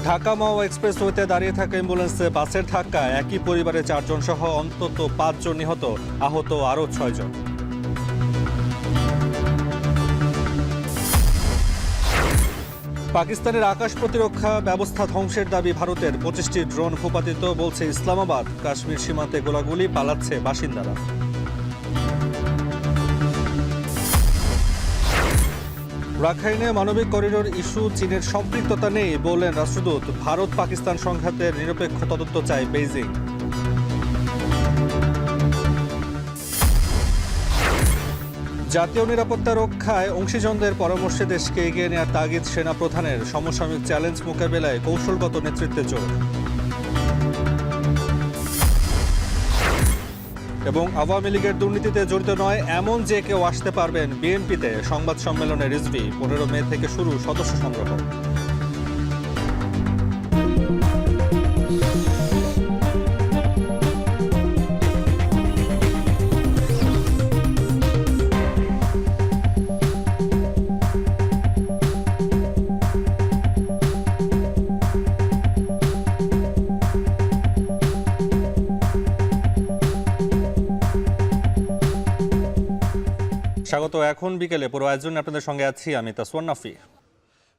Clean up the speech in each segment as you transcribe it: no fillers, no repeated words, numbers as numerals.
ঢাকা মাওয়া এক্সপ্রেসওয়েতে দাঁড়িয়ে থাকা অ্যাম্বুলেন্সে বাসের ধাক্কায় একই পরিবারের 4 জন সহ অন্তত 5 জন নিহত, আহত আরও 6 জন। পাকিস্তানের আকাশ প্রতিরক্ষা ব্যবস্থা ধ্বংসের দাবি ভারতের, 25টি ড্রোন ভূপাতিত, বলছে ইসলামাবাদ। কাশ্মীর সীমান্তে গোলাগুলি, পালাচ্ছে বাসিন্দারা। রাখাইনে মানবিক করিডোর ইস্যু চীনের সম্পৃক্ততা নেই বললেন রাষ্ট্রদূত। ভারত পাকিস্তান সংঘাতের নিরপেক্ষ তদন্ত চায় বেইজিং। জাতীয় নিরাপত্তা রক্ষায় অংশীজনদের পরামর্শে দেশকে এগিয়ে নেওয়ার তাগিদ সেনাপ্রধানের। সমসাময়িক চ্যালেঞ্জ মোকাবেলায় কৌশলগত নেতৃত্বে জোর। এবং আওয়ামী লীগের দুর্নীতিতে জড়িত নয় এমন যে কেউ আসতে পারবেন বিএনপিতে, সংবাদ সম্মেলনে রিজভী। 15 মে থেকে শুরু সদস্য সংগ্রহ। স্বাগত। এখন বিকেলে পুরো আয়োজন আপনাদের সঙ্গে আছি আমি তাসওয়ান নাফি।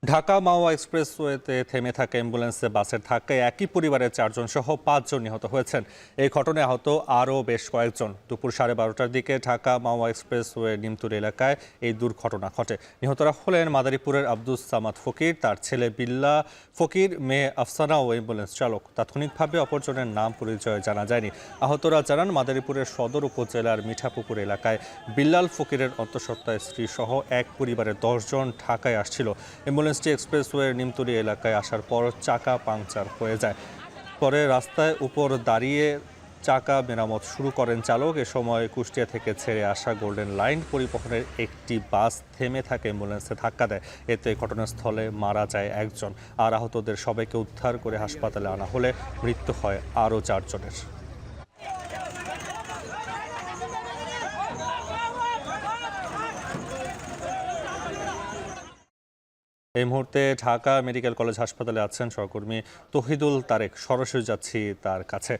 ঢাকা মাওয়া এক্সপ্রেসওয়েতে থেমে থাকা অ্যাম্বুলেন্সে বাসের ধাক্কায় একই পরিবারের 4 জন সহ 5 জন নিহত হয়েছেন। এই ঘটনায় আহত আরও বেশ কয়েকজন। দুপুর 12:30টার দিকে ঢাকা মাওয়া এক্সপ্রেসওয়ে নিমতুর এলাকায় এই দুর্ঘটনা ঘটে। নিহতরা হলেন মাদারীপুরের আব্দুস সামাদ ফকির, তার ছেলে বিল্লাহ ফকির, মেয়ে আফসানা ও অ্যাম্বুলেন্স চালক। তাৎক্ষণিকভাবে অপরজনের নাম পরিচয় জানা যায়নি। আহতরা জানান, মাদারীপুরের সদর উপজেলার মিঠাপুকুর এলাকায় বিল্লাল ফকিরের অন্তঃসত্ত্বা স্ত্রী সহ এক পরিবারের 10 জন ঢাকায় আসছিল। অ্যাম্বুলেন্সটি এক্সপ্রেসওয়ের নিমতলী এলাকায় আসার পর চাকা পাংচার হয়ে যায়। পরে রাস্তায় উপর দাঁড়িয়ে চাকা মেরামত শুরু করেন চালক। এ সময় কুষ্টিয়া থেকে ছেড়ে আসা গোল্ডেন লাইন পরিবহনের একটি বাস থেমে থাকে অ্যাম্বুলেন্সে ধাক্কা দেয়। এতে ঘটনাস্থলে মারা যায় একজন, আর আহতদের সবাইকে উদ্ধার করে হাসপাতালে আনা হলে মৃত্যু হয় আরও 4 জনের। এই মুহূর্তে ঢাকা মেডিকেল কলেজ হাসপাতালে আছেন সহকর্মী তৌহিদুল তারেক। সরাসরি যাচ্ছি তার কাছে।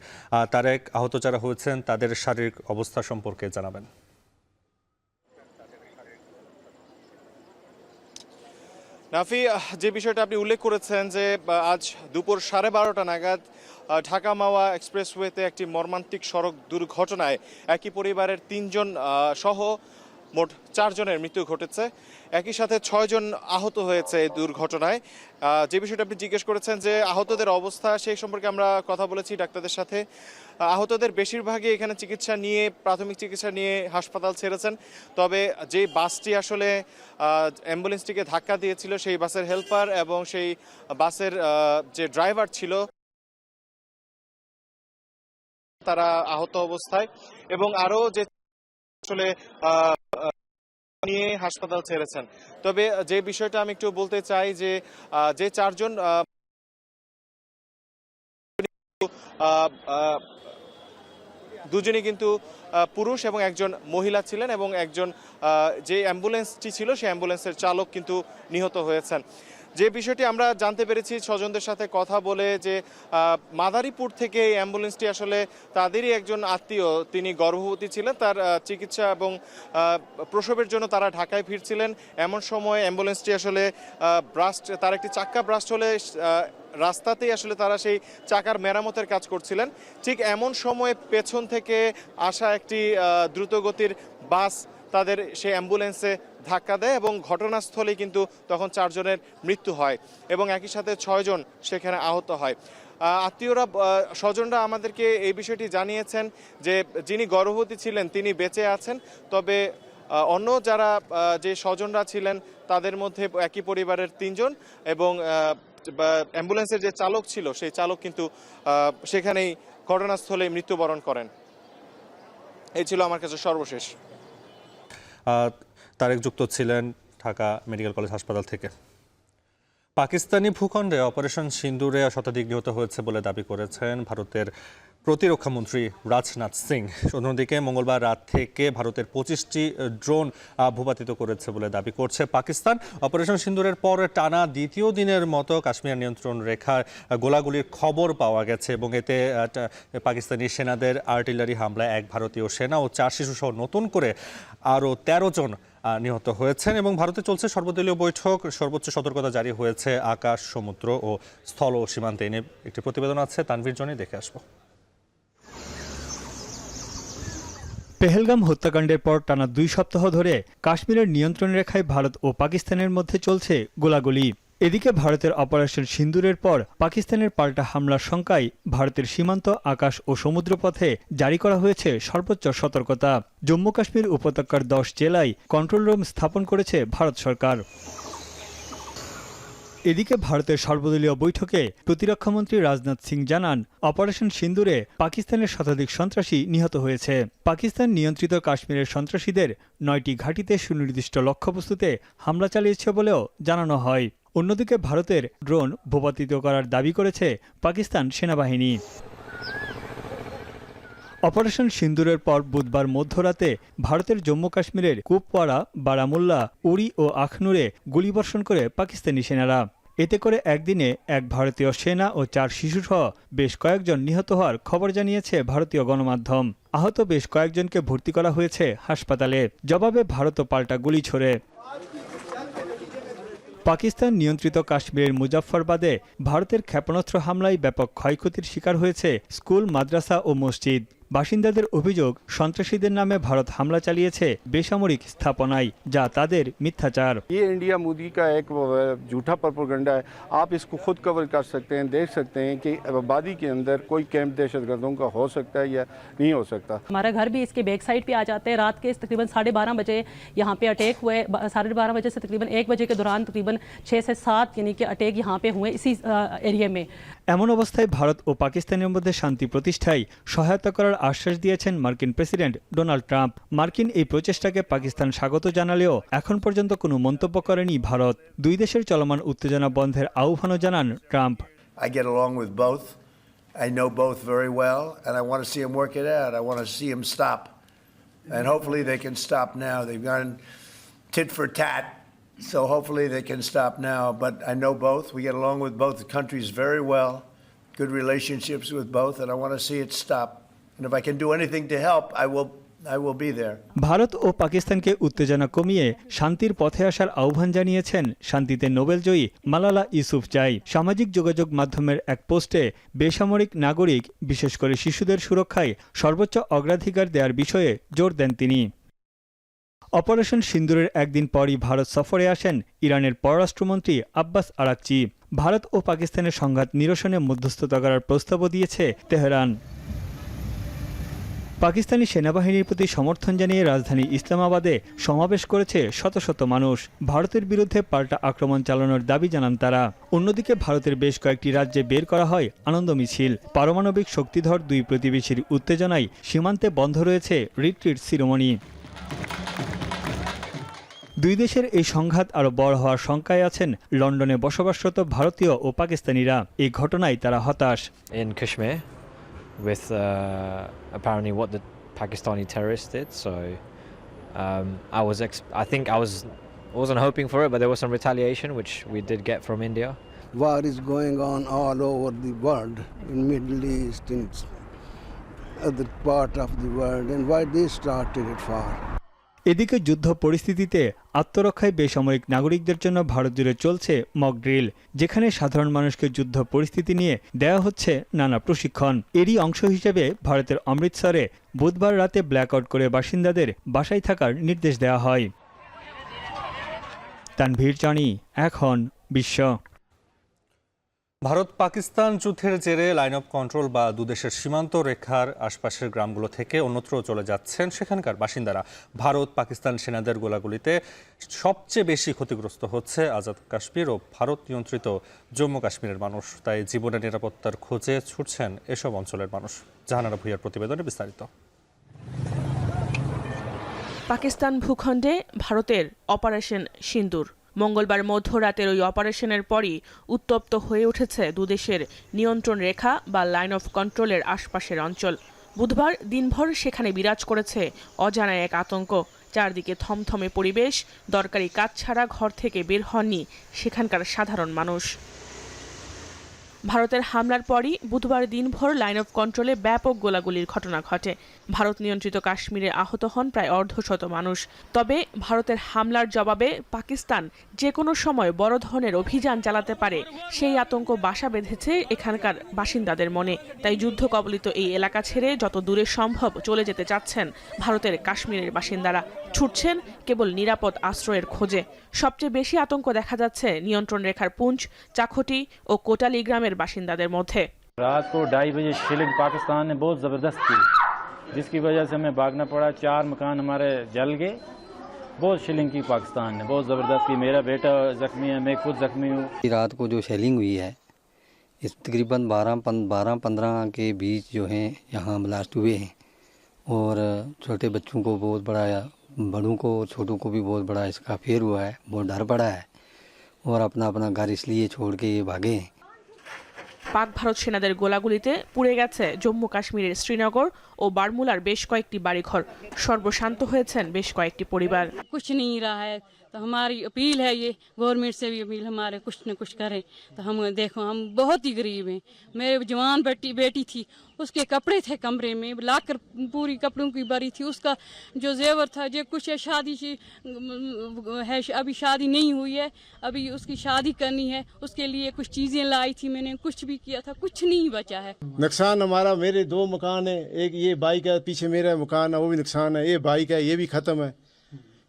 তারেক, আহত যারা হয়েছেন তাদের শারীরিক অবস্থা সম্পর্কে জানাবেন। নাফি, যে বিষয়টা আপনি উল্লেখ করেছেন যে আজ দুপুর 12:30 নাগাদ ঢাকা মাওয়া এক্সপ্রেসওয়েতে একটি মর্মান্তিক সড়ক দুর্ঘটনায় একই পরিবারের 3 জন সহ মোট 4 জনের মৃত্যু ঘটেছে। একই সাথে 6 জন আহত হয়েছে এই দুর্ঘটনায়। যে বিষয়টা আপনি জিজ্ঞেস করেছেন যে আহতদের অবস্থা, সেই সম্পর্কে আমরা কথা বলেছি ডাক্তারদের সাথে। আহতদের বেশিরভাগই এখানে প্রাথমিক চিকিৎসা নিয়ে হাসপাতাল ছেড়েছেন। তবে যে বাসটি আসলে অ্যাম্বুলেন্সটিকে ধাক্কা দিয়েছিল, সেই বাসের হেল্পার এবং সেই বাসের যে ড্রাইভার ছিল তারা আহত অবস্থায়, এবং আরও যে আসলে নিয়ে হাসপাতাল ছেড়েছেন। তবে যে বিষয়টা আমি একটু বলতে চাই যে 4 জন দুজনই কিন্তু পুরুষ এবং একজন মহিলা ছিলেন, এবং একজন যে অ্যাম্বুলেন্সটি ছিল সেই অ্যাম্বুলেন্সের চালক কিন্তু নিহত হয়েছেন। যে বিষয়টি আমরা জানতে পেরেছি স্বজনদের সাথে কথা বলে, যে মাদারীপুর থেকে এই অ্যাম্বুলেন্সটি আসলে তাদেরই একজন আত্মীয়, তিনি গর্ভবতী ছিলেন, তার চিকিৎসা এবং প্রসবের জন্য তারা ঢাকায় ফিরছিলেন। এমন সময় অ্যাম্বুলেন্সটি আসলে তার একটি চাক্কা ব্রাস্ট হলে রাস্তাতেই আসলে তারা সেই চাকার মেরামতের কাজ করছিলেন। ঠিক এমন সময় পেছন থেকে আসা একটি দ্রুতগতির বাস তাদের সেই অ্যাম্বুলেন্সে ধাক্কা দেয়, এবং ঘটনাস্থলেই কিন্তু তখন 4 জনের মৃত্যু হয় এবং একই সাথে 6 জন সেখানে আহত হয়। আত্মীয়রা, স্বজনরা আমাদেরকে এই বিষয়টি জানিয়েছেন যে যিনি গর্ভবতী ছিলেন তিনি বেঁচে আছেন। তবে অন্য যারা যে স্বজনরা ছিলেন তাদের মধ্যে একই পরিবারের 3 জন, এবং অ্যাম্বুলেন্সের যে চালক ছিল সেই চালক কিন্তু সেখানেই ঘটনাস্থলে মৃত্যুবরণ করেন। এই ছিল আমার কাছে সর্বশেষ। তারেক যুক্ত ছিলেন ঢাকা মেডিকেল কলেজ হাসপাতাল থেকে। পাকিস্তানি ভূখণ্ডে অপারেশন সিন্দুরে শতাধিক নিহত হয়েছে বলে দাবি করেছেন ভারতের প্রতিরক্ষা মন্ত্রী রাজনাথ সিং। অন্যদিকে মঙ্গলবার রাত থেকে ভারতের 25টি ড্রোন ভূপাতিত করেছে বলে দাবি করছে পাকিস্তান। অপারেশন সিন্দুরের পর টানা দ্বিতীয় দিনের মতো কাশ্মীর নিয়ন্ত্রণ রেখার গোলাগুলির খবর পাওয়া গেছে এবং এতে পাকিস্তানি সেনাদের আর্টিলারি হামলায় এক ভারতীয় সেনা ও 4 শিশুসহ নতুন করে আরও 13 জন নিহত হয়েছেন এবং ভারতে চলছে সর্বদলীয় বৈঠক। সর্বোচ্চ সতর্কতা জারি হয়েছে আকাশ, সমুদ্র ও স্থল ও সীমান্তে। এনে একটি প্রতিবেদন আছে, তানভীর জনি দেখে আসবো। পেহেলগাম হত্যাকাণ্ডের পর টানা 2 সপ্তাহ ধরে কাশ্মীরের নিয়ন্ত্রণ রেখায় ভারত ও পাকিস্তানের মধ্যে চলছে গোলাগুলি। এদিকে ভারতের অপারেশন সিন্দুরের পর পাকিস্তানের পাল্টা হামলার শঙ্কায় ভারতের সীমান্ত, আকাশ ও সমুদ্রপথে জারি করা হয়েছে সর্বোচ্চ সতর্কতা। জম্মু কাশ্মীর উপত্যকার 10 জেলায় কন্ট্রোল রুম স্থাপন করেছে ভারত সরকার। এদিকে ভারতের সর্বদলীয় বৈঠকে প্রতিরক্ষামন্ত্রী রাজনাথ সিং জানান, অপারেশন সিন্দুরে পাকিস্তানের শতাধিক সন্ত্রাসী নিহত হয়েছে। পাকিস্তান নিয়ন্ত্রিত কাশ্মীরের সন্ত্রাসীদের 9টি ঘাঁটিতে সুনির্দিষ্ট লক্ষ্যবস্তুতে হামলা চালিয়েছে বলেও জানানো হয়। অন্যদিকে ভারতের ড্রোন ভূপাতিত করার দাবি করেছে পাকিস্তান সেনাবাহিনী। অপারেশন সিন্দুরের পর বুধবার মধ্যরাতে ভারতের জম্মু কাশ্মীরের কুপওয়ারা, বারামুল্লা, উরি ও আখনুরে গুলিবর্ষণ করে পাকিস্তানি সেনারা। এতে করে একদিনে এক ভারতীয় সেনা ও 4 শিশুসহ বেশ কয়েকজন নিহত হওয়ার খবর জানিয়েছে ভারতীয় গণমাধ্যম। আহত বেশ কয়েকজনকে ভর্তি করা হয়েছে হাসপাতালে। জবাবে ভারতও পাল্টা গুলি ছোড়ে। পাকিস্তান নিয়ন্ত্রিত কাশ্মীরের মুজাফফরবাদে ভারতের ক্ষেপণাস্ত্র হামলায় ব্যাপক ক্ষয়ক্ষতির শিকার হয়েছে স্কুল, মাদ্রাসা ও মসজিদ। বাসিন্দাদের অভিযোগ, সন্ত্রাসীদের নামে ভারত হামলা চালিয়েছে বেসামরিক স্থাপনায়, যা তাদের মিথ্যাচার। ये इंडिया मोदी का एक झूठा प्रोपेगेंडा है। आप इसको खुद कवर कर सकते हैं, देख सकते हैं कि आबादी के अंदर कोई कैंप दहशतगर्दों का हो सकता है या नहीं हो सकता। हमारा घर भी इसके बैक साइड पे आ जाते हैं। रात के तकरीबन 12:30 बजे यहाँ पे अटैक हुए। 12:30 बजे से तकरीबन 1 बजे के दौरान तकरीबन 6 से 7 यानी कि अटैक यहाँ पे हुए इसी एरिया में। এমন অবস্থায় ভারত ও পাকিস্তানের মধ্যে শান্তি প্রতিষ্ঠায় সহায়তা করার আশ্বাস দিয়েছেন মার্কিন প্রেসিডেন্ট ডোনাল্ড ট্রাম্প। মার্কিন এই প্রচেষ্টাকে পাকিস্তান স্বাগত জানালেও এখন পর্যন্ত কোনো মন্তব্য করেনি ভারত। দুই দেশের চলমান উত্তেজনা বন্ধের আহ্বানও জানান Trump. I get along with both. I know both very well, and I want to see them work it out. I want to see them stop. And hopefully they can stop now. They've gone tit for tat, so hopefully they can stop now. But I know both. We get along with both countries very well, good relationships with both, and I want to see it stop. And if I can do anything to help, I will be there. Bharat ও পাকিস্তানকে উত্তেজনা কমিয়ে শান্তির পথে আসার আহ্বান জানিয়েছেন শান্তিতে নোবেলজয়ী মালালা ইউসুফজাই। সামাজিক যোগাযোগ মাধ্যমের এক পোস্টে বেসামরিক নাগরিক, বিশেষ করে শিশুদের সুরক্ষায় সর্বোচ্চ অগ্রাধিকার দেওয়ার বিষয়ে জোর দেন তিনি। অপারেশন সিন্দুরের একদিন পরই ভারত সফরে আসেন ইরানের পররাষ্ট্রমন্ত্রী আব্বাস আরাকচি। ভারত ও পাকিস্তানের সংঘাত নিরসনে মধ্যস্থতা করার প্রস্তাবও দিয়েছে তেহরান। পাকিস্তানি সেনাবাহিনীর প্রতি সমর্থন জানিয়ে রাজধানী ইসলামাবাদে সমাবেশ করেছে শত শত মানুষ। ভারতের বিরুদ্ধে পাল্টা আক্রমণ চালানোর দাবি জানান তারা। অন্যদিকে ভারতের বেশ কয়েকটি রাজ্যে বের করা হয় আনন্দ মিছিল। পারমাণবিক শক্তিধর দুই প্রতিবেশীর উত্তেজনায় সীমান্তে বন্ধ রয়েছে রিট্রিট সিরিমনি। দুই দেশের এই সংঘাত আরও বড় হওয়ার শঙ্কায় আছেন লন্ডনে বসবাসরত ভারতীয় ও পাকিস্তানিরা। এই ঘটনায় তারা হতাশ। In Kashmir, with apparently what the Pakistani terrorists did, so I wasn't hoping for it, but there was some retaliation which we did get from India. War is going on all over the world, in Middle East, in other part of the world, and why they started it for? এদিকে যুদ্ধ পরিস্থিতিতে আত্মরক্ষায় বেসামরিক নাগরিকদের জন্য ভারত জুড়ে চলছে mock drill, যেখানে সাধারণ মানুষকে যুদ্ধ পরিস্থিতি নিয়ে দেওয়া হচ্ছে নানা প্রশিক্ষণ। এরই অংশ হিসেবে ভারতের অমৃতসরে বুধবার রাতে ব্ল্যাকআউট করে বাসিন্দাদের বাসায় থাকার নির্দেশ দেওয়া হয়। তানভীর জনি, এখন বিশ্ব। ভারত পাকিস্তান যুদ্ধের জেরে লাইন অফ কন্ট্রোল বা দুদেশের সীমান্ত রেখার আশপাশের গ্রামগুলো থেকে অন্যত্র চলে যাচ্ছেন সেখানকার বাসিন্দারা। ভারত পাকিস্তান সেনাদের গোলাগুলিতে সবচেয়ে বেশি ক্ষতিগ্রস্ত হচ্ছে আজাদ কাশ্মীর ও ভারত নিয়ন্ত্রিত জম্মু কাশ্মীরের মানুষ। তাই জীবনের নিরাপত্তার খোঁজে ছুটছেন এসব অঞ্চলের মানুষ। জাহানারা ভুইয়ার প্রতিবেদনে বিস্তারিত। পাকিস্তান ভূখণ্ডে ভারতের অপারেশন সিন্দুর। মঙ্গলবার মধ্যরাতের ওই অপারেশনের পরই উত্তপ্ত হয়ে উঠেছে দুদেশের নিয়ন্ত্রণ রেখা বা লাইন অফ কন্ট্রোলের আশপাশের অঞ্চল। বুধবার দিনভর সেখানে বিরাজ করেছে অজানা এক আতঙ্ক। চারদিকে থমথমে পরিবেশ, দরকারি কাজ ছাড়া ঘর থেকে বের হননি সেখানকার সাধারণ মানুষ। ভারতের হামলার পরই বুধবার দিনভর লাইন অফ কন্ট্রোলে ব্যাপক গোলাগুলির ঘটনা ঘটে। ভারত নিয়ন্ত্রিত কাশ্মীরে আহত হন প্রায় অর্ধশত মানুষ। তবে ভারতের হামলার জবাবে পাকিস্তান যে কোনো সময় বড় ধরনের অভিযান চালাতে পারে সেই আতঙ্ক বাসা বেঁধেছে এখানকার বাসিন্দাদের মনে। তাই যুদ্ধ কবলিত এই এলাকা ছেড়ে যত দূরে সম্ভব চলে যেতে চাচ্ছেন ভারতের কাশ্মীরের বাসিন্দারা। ছুটছেন কেবল নিরাপদ আশ্রয়ের খোঁজে। সবচেয়ে বেশি আতঙ্ক দেখা যাচ্ছে নিয়ন্ত্রণ রেখার পুঞ্চ, চাখটি ও কোটালি গ্রামের বাসিন্দাদের মধ্যে। रात को 2:30 बजे शिलिंग पाकिस्तान ने बहुत ज़बरदस्त की, जिसकी वजह से हमें भागना पड़ा। 4 मकान हमारे जल गए। बहुत शिलिंग की पाकिस्तान ने, बहुत ज़बरदस्त की। मेरा बेटा ज़ख्मी है, मैं खुद ज़ख्मी हूँ। रात को जो शेलिंग हुई है इस तकरीबन 12-15 के बीच जो हैं यहाँ ब्लास्ट हुए हैं और छोटे बच्चों को बहुत बड़ा, बड़ों को छोटों को भी बहुत बड़ा इसका फेर हुआ है। बहुत डर पड़ा है और अपना अपना घर इसलिए छोड़ के ये भागे हैं। পাক ভারত সেনাদের গোলাগুলিতে পুড়ে গেছে জম্মু কাশ্মীরের শ্রীনগর ও বারমুলার বেশ কয়েকটি বাড়িঘর। সর্বশান্ত হয়েছেন বেশ কয়েকটি পরিবার। कुछ नहीं रहा है तो हमारी अपील है, ये गवर्नमेंट से भी अपील, हमारे कुछ न कुछ करें। तो हम देखो, हम बहुत ही गरीब हैं। मेरे जवान बेटी थी, उसके कपड़े थे कमरे में, लाकर पूरी कपड़ों की भरी थी। उसका जो जेवर था, जो कुछ है, शादी है, अभी शादी नहीं हुई है, अभी उसकी शादी करनी है। उसके लिए कुछ चीज़ें लाई थी मैंने, कुछ भी किया था, कुछ नहीं बचा है। नुकसान हमारा, मेरे 2 मकान है, एक ये भाई का पीछे मेरा मकान है, वो भी नुकसान है। ये भाई का, ये भी ख़त्म है।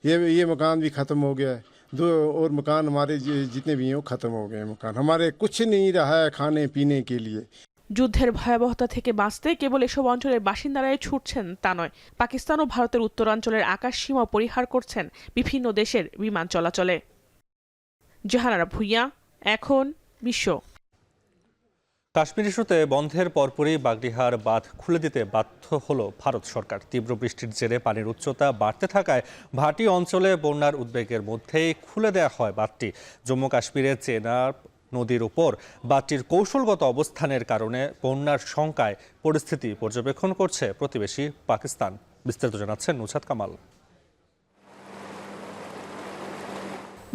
ये मकान भी ख़त्म हो गया है। 2 और मकान हमारे जितने भी हैं वो ख़त्म हो गए हैं। मकान हमारे कुछ नहीं रहा है खाने पीने के लिए। যুদ্ধের ভয়াবহতা থেকে বাঁচতে কেবল এসব অঞ্চলের বাসিন্দারাই ছুটছেন তা নয়, পাকিস্তান ও ভারতের উত্তরাঞ্চলের আকাশ সীমা পরিহার করছেন বিভিন্ন দেশের বিমান চলাচলে। জাহানারা ভুঁইয়া, এখন বিশ্ব। কাশ্মীর ইস্যুতে বন্ধের পরপরই বাগডিহার বাঁধ খুলে দিতে বাধ্য হলো ভারত সরকার। তীব্র বৃষ্টির জেরে পানির উচ্চতা বাড়তে থাকায় ভাটি অঞ্চলে বন্যার উদ্বেগের মধ্যেই খুলে দেওয়া হয় বাঁধটি। জম্মু কাশ্মীরের চেনাব নদীর উপর বাঁধটির কৌশলগত অবস্থানের কারণে বন্যার শঙ্কায় পরিস্থিতি পর্যবেক্ষণ করছে প্রতিবেশী পাকিস্তান। বিস্তারিত জানাচ্ছেন নুসরাত কামাল।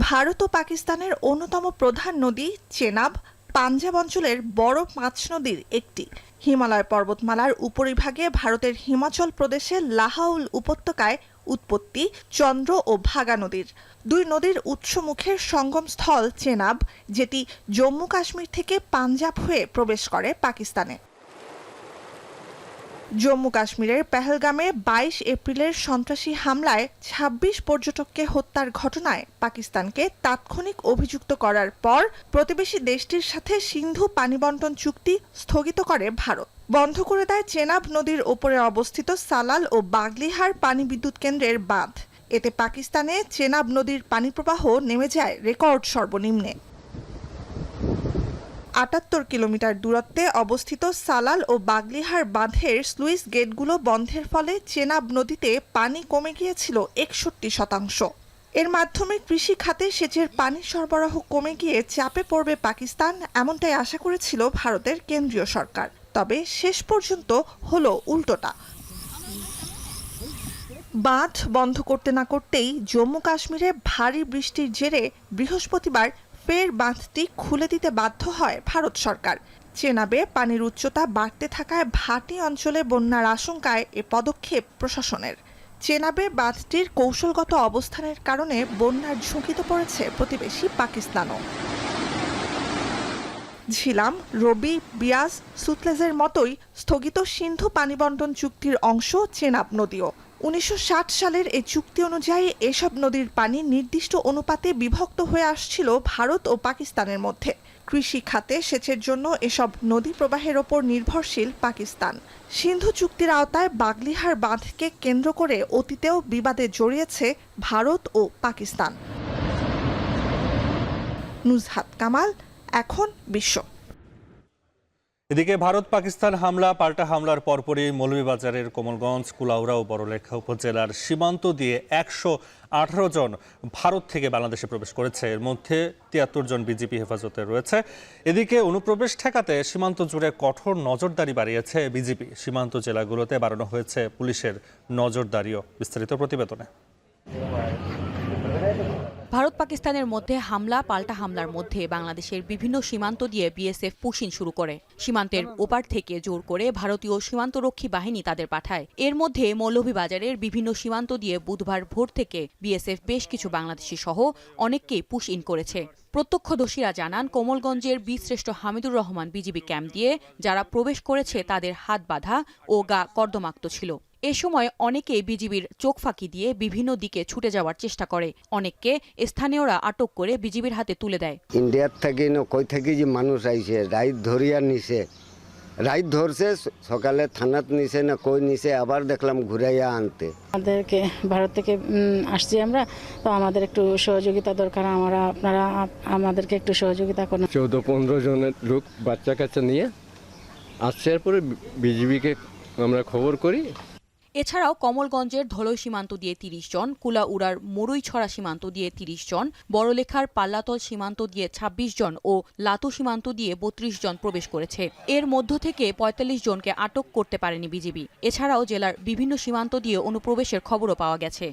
ভারত ও পাকিস্তানের অন্যতম প্রধান নদী চেনাব পাঞ্জাব অঞ্চলের বড় 5 নদীর একটি। হিমালয় পর্বতমালার উপরিভাগে ভারতের হিমাচল প্রদেশের লাহাউল উপত্যকায় উৎপত্তি চন্দ্র ও ভাগা নদীর। 2 নদীর উৎসমুখের সঙ্গমস্থল চেনাব, যেটি জম্মু কাশ্মীর থেকে পাঞ্জাব হয়ে প্রবেশ করে পাকিস্তানে। জম্মু কাশ্মীরের পেহেলগামে 22 এপ্রিলের সন্ত্রাসী হামলায় 26 পর্যটককে হত্যার ঘটনায় পাকিস্তানকে তাৎক্ষণিক অভিযুক্ত করার পর প্রতিবেশী দেশটির সাথে সিন্ধু পানি বণ্টন চুক্তি স্থগিত করে ভারত। বন্ধ করে দেয় চেনাব নদীর ওপরে অবস্থিত সালাল ও বাগলিহার পানি বিদ্যুৎ কেন্দ্রের বাঁধ। এতে পাকিস্তানে চেনাব নদীর পানি প্রবাহ নেমে যায় রেকর্ড সর্বনিম্নে। 78 কিলোমিটার দূরত্বে অবস্থিত সালাল ও বাগলিহার বাঁধের স্লুইস গেটগুলো বন্ধের ফলে চেনাব নদীতে পানি কমে গিয়েছিল 61%। এর মাধ্যমে কৃষি খাতে সেচের পানি সরবরাহ কমে গিয়ে চাপে পড়বে পাকিস্তান, এমনটাই আশা করেছিল ভারতের কেন্দ্রীয় সরকার। তবে শেষ পর্যন্ত হলো উল্টোটা। বাঁধ বন্ধ করতে না করতেই জম্মু কাশ্মীরে ভারী বৃষ্টির জেরে বৃহস্পতিবার ফের বাঁধটি খুলে দিতে বাধ্য হয় ভারত সরকার। চেনাবে পানির উচ্চতা বাড়তে থাকায় ভাটি অঞ্চলে বন্যার আশঙ্কায় এ পদক্ষেপ প্রশাসনের। চেনাবে বাঁধটির কৌশলগত অবস্থানের কারণে বন্যার ঝুঁকিতে পড়েছে প্রতিবেশী পাকিস্তানও। ঝিলাম, রবি, বিয়াস, সুতলেজের মতোই স্থগিত সিন্ধু পানি বণ্টন চুক্তির অংশ চেনাব নদীও। 1960 সালের এই চুক্তি অনুযায়ী এসব নদীর পানি নির্দিষ্ট অনুপাতে বিভক্ত হয়ে আসছিল ভারত ও পাকিস্তানের মধ্যে। কৃষি খাতে সেচের জন্য এসব নদী প্রবাহের ওপর নির্ভরশীল পাকিস্তান। সিন্ধু চুক্তির আওতায় বাগলিহার বাঁধকে কেন্দ্র করে অতীতেও বিবাদে জড়িয়েছে ভারত ও পাকিস্তান। নুসরাত কামাল, এখন বিশ্ব। এদিকে ভারত পাকিস্তান হামলা পাল্টা হামলার পরপরই মৌলভীবাজারের কোমলগঞ্জ কুলাউড়া ও বড়লেখা উপজেলার সীমান্ত দিয়ে 118 জন ভারত থেকে বাংলাদেশে প্রবেশ করেছে। এর মধ্যে 73 জন বিজিপি হেফাজতে রয়েছে। এদিকে অনুপ্রবেশ ঠেকাতে সীমান্ত জুড়ে কঠোর নজরদারি বাড়িয়েছে বিজিপি। সীমান্ত জেলাগুলোতে বাড়ানো হয়েছে পুলিশের নজরদারিও। বিস্তারিত প্রতিবেদনে। ভারত পাকিস্তানের মধ্যে হামলা পাল্টা হামলার মধ্যে বাংলাদেশের বিভিন্ন সীমান্ত দিয়ে বিএসএফ পুশিং শুরু করে। সীমান্তের ওপার থেকে জোর করে ভারতীয় সীমান্তরক্ষী বাহিনী তাদের পাঠায়। এর মধ্যে মৌলভীবাজারের বিভিন্ন সীমান্ত দিয়ে বুধবার ভোর থেকে বিএসএফ বেশ কিছু বাংলাদেশি সহ অনেককেই পুশ ইন করেছে। প্রত্যক্ষদর্শীরা জানান, কোমলগঞ্জের বীরশ্রেষ্ঠ হামিদুর রহমান বিজিবি ক্যাম্প দিয়ে যারা প্রবেশ করেছে তাদের হাত বাঁধা ও গা কর্দমাক্ত ছিল। এ সময় অনেকেই বিজিবির চোখ ফাঁকি দিয়ে বিভিন্ন দিকে ছুটে যাওয়ার চেষ্টা করে। অনেককে স্থানীয়রা আটক করে বিজিবির হাতে তুলে দেয়। ইন্ডিয়ার থেকে কই থেকে যে মানুষ আইছে রাইত ধরিয়া নিছে, রাইত ধরছে সকালে থানাত নিছে না কই নিছে, আবার দেখলাম ঘুরাইয়া আনতে। আমাদেরকে ভারত থেকে আসছি আমরা, তো আমাদের একটু সহযোগিতা দরকার। আপনারা আমাদেরকে একটু সহযোগিতা করুন। 14-15 জনের লোক বাচ্চা কাচ্চা নিয়ে আসছে। এরপরে বিজিবিকে আমরা খবর করি। এছাড়াও কমলগঞ্জের ধলই সীমান্ত দিয়ে 30 জন, কুলাউড়ার মরুইছড়া সীমান্ত দিয়ে 30 জন, বড়লেখার পাল্লাতল সীমান্ত দিয়ে 26 জন ও লাতু সীমান্ত দিয়ে 32 জন প্রবেশ করেছে। এর মধ্য থেকে 45 জনকে আটক করতে পারেনি বিজিবি। এছাড়াও জেলার বিভিন্ন সীমান্ত দিয়ে অনুপ্রবেশের খবরও পাওয়া গেছে।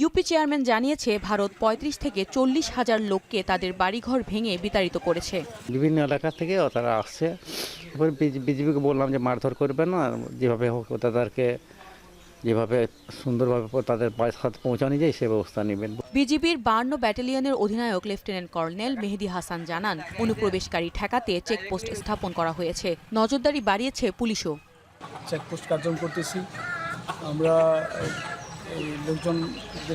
ইউপি চেয়ারম্যান জানিয়েছে, ভারত 35 থেকে 40 হাজার লোককে তাদের বাড়িঘর ভেঙে বিতাড়িত করেছে। বিভিন্ন এলাকা থেকে তারা আসছে। বিজিবিকে বললাম যে মারধর করবে না, যেভাবে হোক তাদেরকে যেভাবে সুন্দরভাবে তাদের হাতে পৌঁছানো যায় সে ব্যবস্থা নেবেন। বিজিবির 52 ব্যাটালিয়নের অধিনায়ক লেফটেন্যান্ট কর্নেল মেহেদি হাসান জানান, অনুপ্রবেশকারী ঠেকাতে চেকপোস্ট স্থাপন করা হয়েছে। নজরদারি বাড়িয়েছে পুলিশও। চেকপোস্ট কার্যক্রম করতেছি আমরা। এই লোকজন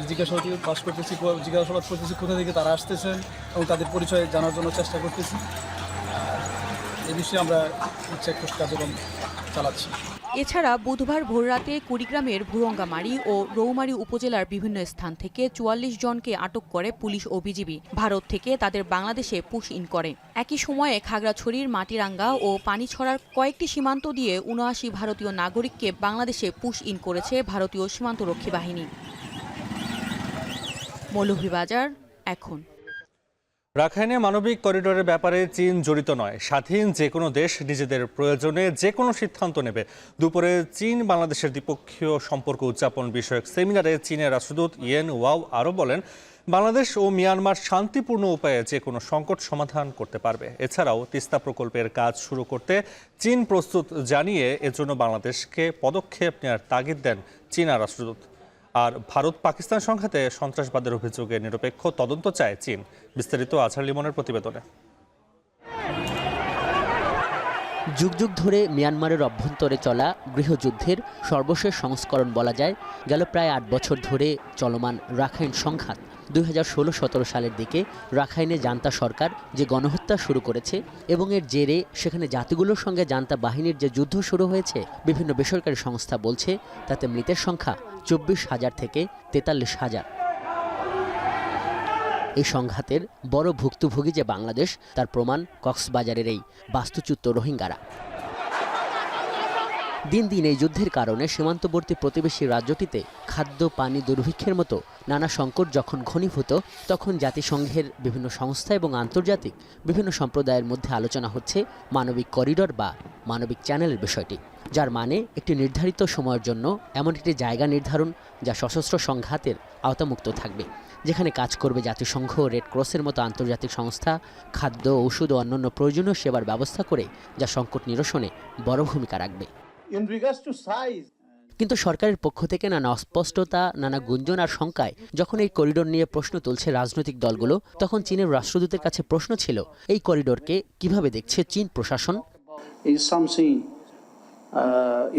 জিজ্ঞাসাবাদ করতেছি কোথা থেকে তারা আসতেছেন এবং তাদের পরিচয় জানার জন্য চেষ্টা করতেছি। এই বিষয়ে আমরা চেকপোস্ট কার্যক্রম চালাচ্ছি। এছাড়া বুধবার ভোররাতে কুড়িগ্রামের ভুরঙ্গামারী ও রৌমারী উপজেলার বিভিন্ন স্থান থেকে 44 জনকে আটক করে পুলিশ ও বিজিবি। ভারত থেকে তাদের বাংলাদেশে পুশ ইন করে। একই সময়ে খাগড়াছড়ির মাটিরাঙ্গা ও পানিছড়ার কয়েকটি সীমান্ত দিয়ে 79 ভারতীয় নাগরিককে বাংলাদেশে পুশ ইন করেছে ভারতীয় সীমান্তরক্ষী বাহিনী। মৌলভীবাজার এখন। রাখাইনে মানবিক করিডোরের ব্যাপারে চীন জড়িত নয়। স্বাধীন যে কোনো দেশ নিজেদের প্রয়োজনে যে কোনো সিদ্ধান্ত নেবে। দুপুরে চীন বাংলাদেশের দ্বিপক্ষীয় সম্পর্ক উদযাপন বিষয়ক সেমিনারে চীনের রাষ্ট্রদূত ইয়েন ওয়াও আরও বলেন, বাংলাদেশ ও মিয়ানমার শান্তিপূর্ণ উপায়ে যে কোনো সংকট সমাধান করতে পারবে। এছাড়াও তিস্তা প্রকল্পের কাজ শুরু করতে চীন প্রস্তুত জানিয়ে এজন্য বাংলাদেশকে পদক্ষেপ নেওয়ার তাগিদ দেন চীনা রাষ্ট্রদূত। আর ভারত পাকিস্তান সংঘাতে সন্ত্রাসবাদের অভিযোগে নিরপেক্ষ তদন্ত চায় চীন। বিস্তারিত আজহার লিমনের প্রতিবেদনে। যুগ যুগ ধরে মিয়ানমারের অভ্যন্তরে চলা গৃহযুদ্ধের সর্বশেষ সংস্করণ বলা যায় গেল প্রায় 8 বছর ধরে চলমান রাখাইন সংঘাত। 2016-17 সালের দিকে রাখাইনে জান্তা সরকার যে গণহত্যা শুরু করেছে এবং এর জেরে সেখানে জাতিগুলোর সঙ্গে জান্তা বাহিনীর যে যুদ্ধ শুরু হয়েছে, বিভিন্ন বেসরকারি সংস্থা বলছে তাতে মৃতের সংখ্যা 24,000 থেকে 43,000। এই সংঘাতের বড় ভুক্তভোগী যে বাংলাদেশ তার প্রমাণ কক্সবাজারের এই বাস্তুচ্যুত রোহিঙ্গারা। দিন দিন এই যুদ্ধের কারণে সীমান্তবর্তী প্রতিবেশী রাজ্যটিতে খাদ্য পানি দুর্ভিক্ষের মতো নানা সংকট যখন ঘনীভূত, তখন জাতিসংঘের বিভিন্ন সংস্থা এবং আন্তর্জাতিক বিভিন্ন সম্প্রদায়ের মধ্যে আলোচনা হচ্ছে মানবিক করিডোর বা মানবিক চ্যানেলের বিষয়টি, যার মানে একটি নির্ধারিত সময়ের জন্য এমন একটি জায়গা নির্ধারণ যা সশস্ত্র সংঘাতের আওতামুক্ত থাকবে, যেখানে কাজ করবে জাতিসংঘ, রেড ক্রসের মতো আন্তর্জাতিক সংস্থা, খাদ্য, ওষুধ ও অন্যান্য প্রয়োজনীয় সেবার ব্যবস্থা করে যা সংকট নিরসনে বড় ভূমিকা রাখবে। কিন্তু সরকারের পক্ষ থেকে নানা অস্পষ্টতা, নানা গুঞ্জন আর শঙ্কায় যখন এই করিডোর নিয়ে প্রশ্ন তুলছে রাজনৈতিক দলগুলো, তখন চীনের রাষ্ট্রদূতের কাছে প্রশ্ন ছিল এই করিডোরকে কিভাবে দেখছে চীন প্রশাসন।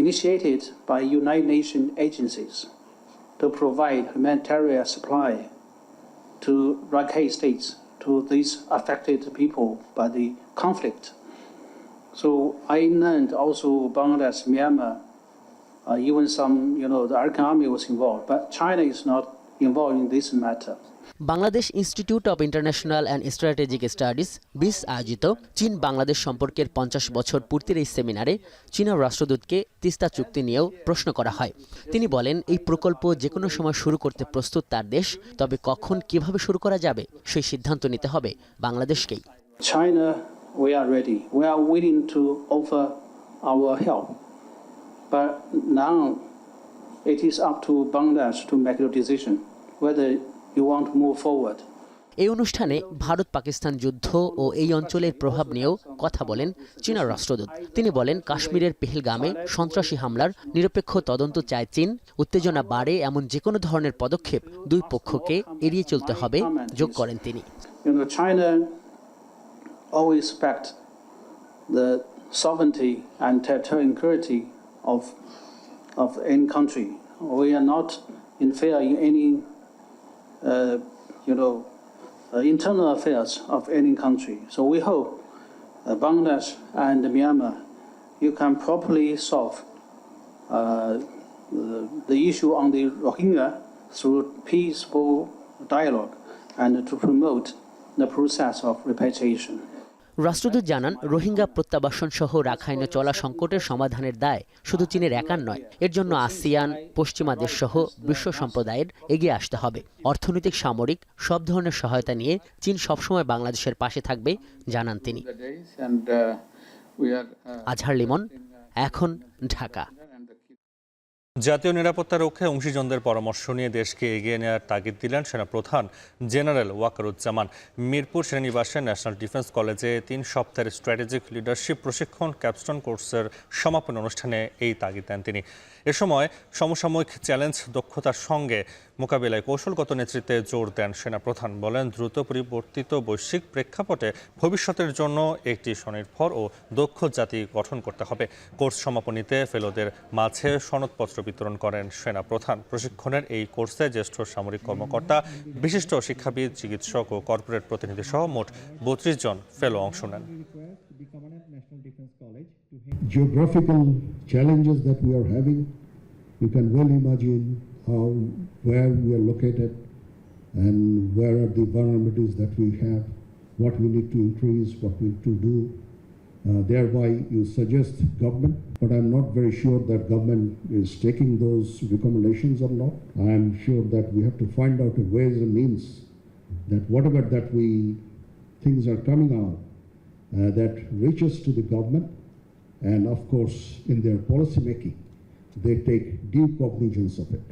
Initiated by United Nations agencies to provide humanitarian supply to Rakhine states, to these affected people by the conflict. So I learned also Bangladesh, Myanmar, even some, the Arakan army was involved, but China is not involved in this matter. Bangladesh institute of international and strategic studies বিস আয়োজিত চীন বাংলাদেশ সম্পর্কের 50 বছর পূর্তির এই সেমিনারে চীনা রাষ্ট্রদূতকে তিস্তা চুক্তি নিয়েও প্রশ্ন করা হয়। তিনি বলেন, এই প্রকল্প যে কোনো সময় শুরু করতে প্রস্তুত তার দেশ, তবে কখন কিভাবে শুরু করা যাবে সেই সিদ্ধান্ত নিতে হবে বাংলাদেশকেই। China, we are ready. We are willing to offer our help. But now it is up to Bangladesh to make the decision whether you want to move forward. এই অনুষ্ঠানে ভারত পাকিস্তান যুদ্ধ ও এই অঞ্চলের প্রভাব নিয়েও কথা বলেন চীনা রাষ্ট্রদূত। তিনি বলেন, কাশ্মীরের পেহেলগামে সন্ত্রাসী হামলার নিরপেক্ষ তদন্ত চায় চীন। উত্তেজনা বাড়ে এমন যে কোনো ধরনের পদক্ষেপ দুই পক্ষকে এড়িয়ে চলতে হবে, যোগ করেন তিনি। China always respect the sovereignty and territorial integrity of any country. We are not in fear in any internal affairs of any country. So we hope Bangladesh and Myanmar, you can properly solve the issue on the Rohingya through peaceful dialogue and to promote the process of repatriation. রাষ্ট্রদূত জানান, রোহিঙ্গা প্রত্যাবাসন সহ রাখাইনে চলা সংকটের সমাধানের দায় শুধু চীনের একার নয়। এর জন্য আসিয়ান, পশ্চিমা দেশ সহ বিশ্ব সম্প্রদায়ের এগিয়ে আসতে হবে। অর্থনৈতিক, সামরিক সব ধরনের সহায়তা নিয়ে চীন সবসময় বাংলাদেশের পাশে থাকবে, জানান তিনি। আজহার লিমন, এখন, ঢাকা। জাতীয় নিরাপত্তা রক্ষায় অংশীজনদের পরামর্শ নিয়ে দেশকে এগিয়ে নেওয়ার তাগিদ দিলেন সেনাপ্রধান জেনারেল ওয়াকারুজ্জামান। মিরপুর সেনানিবাসে ন্যাশনাল ডিফেন্স কলেজে 3 সপ্তাহের স্ট্র্যাটেজিক লিডারশিপ প্রশিক্ষণ ক্যাপস্টোন কোর্সের সমাপন অনুষ্ঠানে এই তাগিদ দেন তিনি। এ সময় সমসাময়িক চ্যালেঞ্জ দক্ষতার সঙ্গে মোকাবিলায় কৌশলগত নেতৃত্বে জোর দেন সেনাপ্রধান। বলেন, দ্রুত পরিবর্তিত বৈশ্বিক প্রেক্ষাপটে ভবিষ্যতের জন্য একটি স্বনির্ভর ও দক্ষ জাতি গঠন করতে হবে। কোর্স সমাপনীতে ফেলোদের মাঝে সনদপত্র বিতরণ করেন সেনাপ্রধান। প্রশিক্ষণের এই কোর্সে জ্যেষ্ঠ সামরিক কর্মকর্তা, বিশিষ্ট শিক্ষাবিদ, চিকিৎসক ও কর্পোরেট প্রতিনিধি সহ মোট 32 জন ফেলো অংশ নেন। Geographical challenges that we are having, you can well imagine where we are located and where are the vulnerabilities that we have, what we need to increase, what we need to do. Thereby you suggest government, but I'm not very sure that government is taking those recommendations or not. I'm sure that we have to find out a ways and means that whatever that things are coming out that reaches to the government, and of course in their policy making they take due cognizance of it.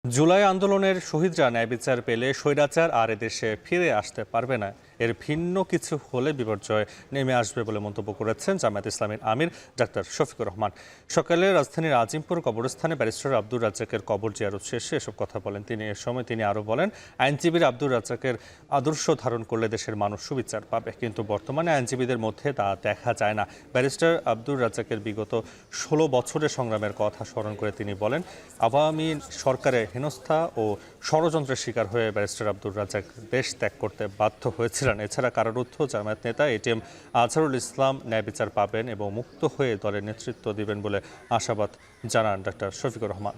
July আন্দোলনের শহীদরা ন্যায় বিচার পেলে স্বৈরাচার আর এদেশে ফিরে আসতে পারবে না, এর ভিন্ন কিছু হলে বিপর্যয় নেমে আসবে বলে মন্তব্য করেছেন জামায়াত ইসলামীর আমির ডাক্তার শফিকুর রহমান। সকালে রাজধানীর আজিমপুর কবরস্থানে ব্যারিস্টার আব্দুর রাজ্জাকের কবর জিয়ারত শেষে এসব কথা বলেন তিনি। এ সময় তিনি আরও বলেন, আইনজীবীর আব্দুর রাজ্জাকের আদর্শ ধারণ করলে দেশের মানুষ সুবিচার পাবে, কিন্তু বর্তমানে আইনজীবীদের মধ্যে তা দেখা যায় না। ব্যারিস্টার আব্দুর রাজ্জাকের বিগত 16 বছরের সংগ্রামের কথা স্মরণ করে তিনি বলেন, আওয়ামী সরকারের হেনস্থা ও ষড়যন্ত্রের শিকার হয়ে ব্যারিস্টার আব্দুর রাজ্জাক দেশ ত্যাগ করতে বাধ্য হয়েছিলেন। এছাড়া কারারুদ্ধ জামায়াত নেতা এটিএম আজহারুল ইসলাম ন্যায় বিচার পাবেন এবং মুক্ত হয়ে দলের নেতৃত্ব দিবেন বলে আশাবাদ জানান ডাক্তার শফিকুর রহমান।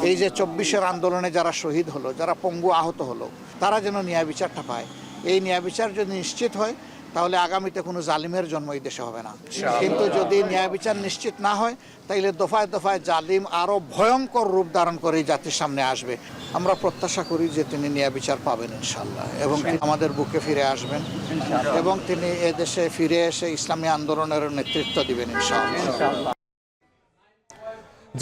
এই যে 24-এর আন্দোলনে যারা শহীদ হলো, যারা পঙ্গু আহত হলো, তারা যেন ন্যায় বিচারটা পায়। এই ন্যায় বিচার যদি নিশ্চিত হয় তাহলে আগামীতে কোনো জালিমের জন্ম এই দেশে হবে না। কিন্তু যদি ন্যায় বিচার নিশ্চিত না হয় তাহলে দফায় দফায় জালিম আরও ভয়ঙ্কর রূপ ধারণ করে জাতির সামনে আসবে। আমরা প্রত্যাশা করি যে তিনি ন্যায় বিচার পাবেন ইনশাআল্লাহ, এবং আমাদের বুকে ফিরে আসবেন এবং তিনি এদেশে ফিরে এসে ইসলামী আন্দোলনের নেতৃত্ব দিবেন ইনশাআল্লাহ।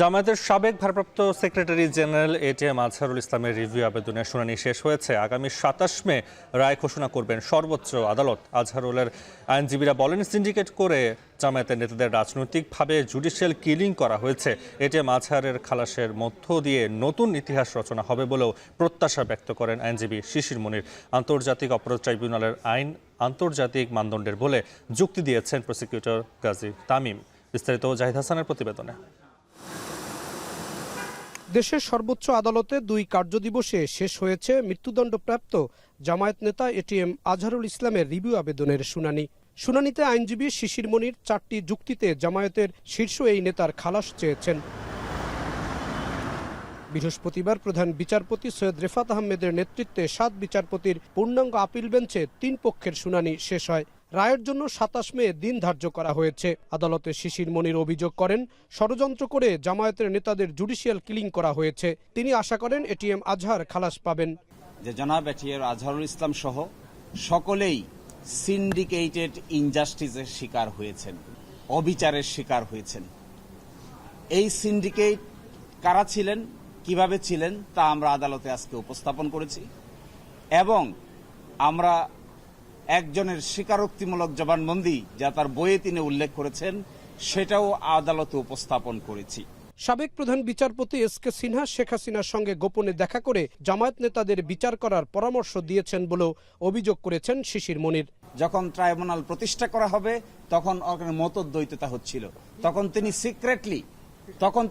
জামায়াতের সাবেক ভারপ্রাপ্ত সেক্রেটারি জেনারেল এটিএম আজহারুল ইসলামের রিভিউ আবেদনের শুনানি শেষ হয়েছে। আগামী 27 মে রায় ঘোষণা করবেন সর্বোচ্চ আদালত। আজহারুলের আইনজীবীরা বলেন, সিন্ডিকেট করে জামায়াতের নেতাদের রাজনৈতিকভাবে জুডিশিয়াল কিলিং করা হয়েছে। এটিএম আজহারের খালাসের মধ্য দিয়ে নতুন ইতিহাস রচনা হবে বলেও প্রত্যাশা ব্যক্ত করেন আইনজীবী শিশির মনির। আন্তর্জাতিক অপরাধ ট্রাইব্যুনালের আইন আন্তর্জাতিক মানদণ্ডের বলে যুক্তি দিয়েছেন প্রসিকিউটর গাজী তামিম। বিস্তারিত জাহিদ হাসানের প্রতিবেদনে। দেশের সর্বোচ্চ আদালতে 2 কার্যদিবসে শেষ হয়েছে মৃত্যুদণ্ডপ্রাপ্ত জামায়াত নেতা এটিএম আজহারুল ইসলামের রিভিউ আবেদনের শুনানি। শুনানিতে আইনজীবী শিশির মনির 4টি যুক্তিতে জামায়াতের শীর্ষ এই নেতার খালাস চেয়েছেন। বৃহস্পতিবার প্রধান বিচারপতি সৈয়দ রেফাত আহমেদের নেতৃত্বে 7 বিচারপতির পূর্ণাঙ্গ আপিল বেঞ্চে 3 পক্ষের শুনানি শেষ হয়। রায়ের জন্য 27 মে দিন ধার্য করা হয়েছে। আদালতে শিশির মনির অভিযোগ করেন, ষড়যন্ত্র করে জামায়াতের নেতাদের জুডিশিয়াল কিলিং করা হয়েছে। তিনি আশা করেন এটিএম আজহার খালাস পাবেন। যে জনাব এটিএম আজহারুল ইসলাম সহ সকলেই সিন্ডিকেটেড ইনজাস্টিসের শিকার হয়েছেন, অবিচারের শিকার হয়েছেন। এই সিন্ডিকেট কারা ছিলেন, কিভাবে ছিলেন তা আমরা আদালতে আজকে উপস্থাপন করেছি এবং আমরা একজনের স্বীকারোক্তিমূলক জবানবন্দি যা তার বইয়ে তিনি উল্লেখ করেছেন সেটাও আদালতে উপস্থাপন করেছি। সাবেক প্রধান বিচারপতি এসকে সিনহা শেখ হাসিনার সঙ্গে গোপনে দেখা করে জামায়াত নেতাদের বিচার করার পরামর্শ দিয়েছেন বলেও অভিযোগ করেছেন শিশির মনির। যখন ট্রাইব্যুনাল প্রতিষ্ঠা করা হবে তখন ওখানে মতদ্বৈততা হচ্ছিল, তখন